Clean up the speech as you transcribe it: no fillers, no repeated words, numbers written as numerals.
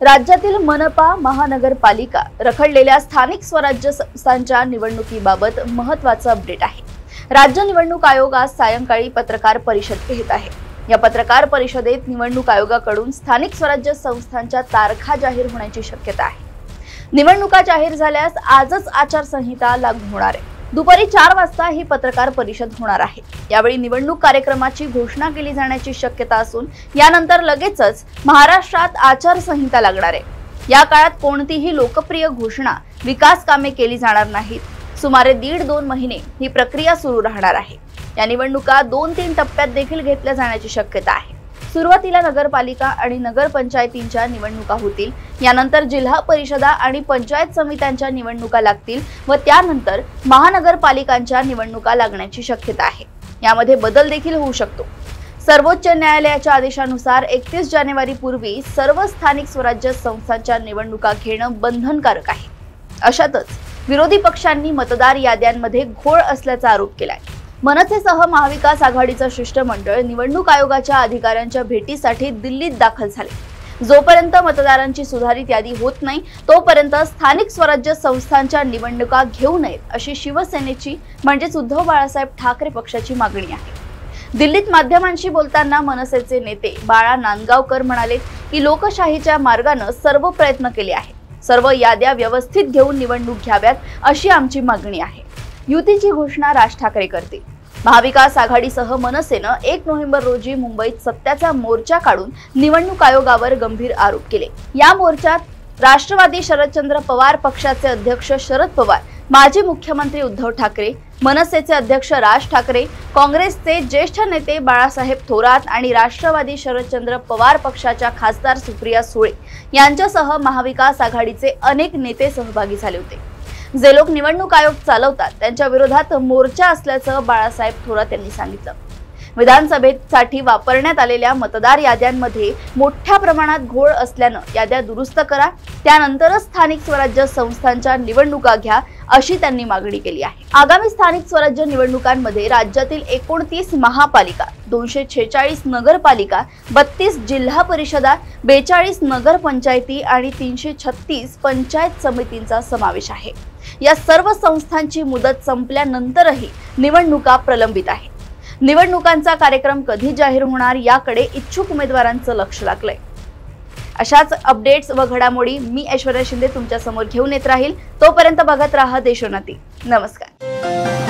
राज्यातील मनपा, महानगरपालिका, रखडलेल्या स्थानिक स्वराज्य संस्थांच्या निवडणुकीबाबत महत्त्वाचं अपडेट आहे। राज्य निवडणूक आयोग आज सायंकाळी पत्रकार परिषद घेत आहे। या पत्रकार परिषदेत निवडणूक आयोगाकडून स्थानिक स्वराज्य संस्थांच्या तारखा जाहीर होण्याची शक्यता आहे। निवडणुका जाहीर झाल्यास आजच आचारसंहिता लागू होणार आहे। दुपारी 4 वाजता ही पत्रकार परिषद होणार आहे। यावेळी निवडणूक कार्यक्रमाची घोषणा केली जाण्याची शक्यता असून यानंतर लगेचच महाराष्ट्रात आचारसंहिता लागणार आहे। या काळात कोणतीही लोकप्रिय घोषणा, विकास कामे केली जाणार नाहीत। सुमारे 1.5-2 महिने ही प्रक्रिया सुरू राहणार आहे। या निवडणुका 2-3 टप्प्यात देखील घेतल्या जाण्याची शक्यता आहे। सुरुवातीला नगरपालिका आणि नगरपंचायतींच्या निवडणुका होतील, यानंतर जिल्हा परिषदा आणि पंचायत समित्यांच्या निवडणुका लागतील व त्यानंतर महानगरपालिकांच्या निवडणुका लागण्याची शक्यता आहे। यामध्ये बदल देखील होऊ शकतो। सर्वोच्च न्यायालयाच्या आदेशानुसार 31 जानेवारी पूर्वी सर्व स्थानिक स्वराज्य संस्थांच्या निवडणुका घेणं बंधनकारक आहे। अशातच विरोधी पक्षांनी मतदार याद्यांमध्ये घोळ असल्याचा आरोप केलाय। मनसेसह महाविकास आघाडीचं शिष्टमंडळ निवडणूक आयोगाच्या अधिकाऱ्यांच्या भेटीसाठी दिल्लीत दाखल झाले। जोपर्यंत मतदारांची सुधारित यादी होत नाही तोपर्यंत स्थानिक स्वराज्य संस्थांच्या निवडणुका घेऊ नयेत अशी शिवसेनेची म्हणजेच उद्धव बाळासाहेब ठाकरे पक्षाची मागणी आहे। दिल्लीत माध्यमांशी बोलताना मनसेचे नेते बाळा नांदगावकर म्हणाले की लोकशाहीच्या मार्गाने सर्व प्रयत्न केले आहेत। सर्व याद्या व्यवस्थित घेऊन निवडणूक घ्याव्यात अशी आमची मागणी आहे। युतीची घोषणा राज ठाकरे करतील। महाविकास आघाडीसह मनसेनं 1 नोव्हेंबर रोजी मुंबईत सत्याचा मोर्चा काढून निवडणूक आयोगावर गंभीर आरोप केले। या मोर्चात राष्ट्रवादी शरदचंद्र पवार पक्षाचे अध्यक्ष शरद पवार, माजी मुख्यमंत्री उद्धव ठाकरे, मनसेचे अध्यक्ष राज ठाकरे, काँग्रेसचे ज्येष्ठ नेते बाळासाहेब थोरात आणि राष्ट्रवादी शरदचंद्र पवार पक्षाच्या खासदार सुप्रिया सुळे यांच्यासह महाविकास आघाडीचे अनेक नेते सहभागी झाले होते। जे लोक निवडणूक आयोग चालवतात त्यांच्या विरोधात मोर्चा असल्याचं बाळासाहेब थोरात यांनी सांगितलं। विधानसभेसाठी वापरण्यात आलेल्या मतदार याद्यांमध्ये मोठ्या प्रमाणात घोळ असल्यानं याद्या दुरुस्त करा, त्यानंतरच स्थानिक स्वराज्य संस्थांच्या निवडणुका घ्या अशी त्यांनी मागणी केली आहे। आगामी स्थानिक स्वराज्य निवडणुकांमध्ये राज्यातील 29 महापालिका, 246 नगरपालिका, 32 जिल्हा परिषदा, 42 नगरपंचायती आणि 336 पंचायत समितींचा समावेश आहे। या सर्व संस्थांची मुदत संपल्यानंतरही निवडणुका प्रलंबित आहेत। निवडणुकांचा कार्यक्रम कधी जाहीर होणार याकडे इच्छुक उमेदवारांचं लक्ष लागलंय। अशाच अपडेट्स व घडामोडी मी ऐश्वर्या शिंदे तुमच्या समोर घेऊन येत राहील। तोपर्यंत बघत राहा देशोन्नती। नमस्कार।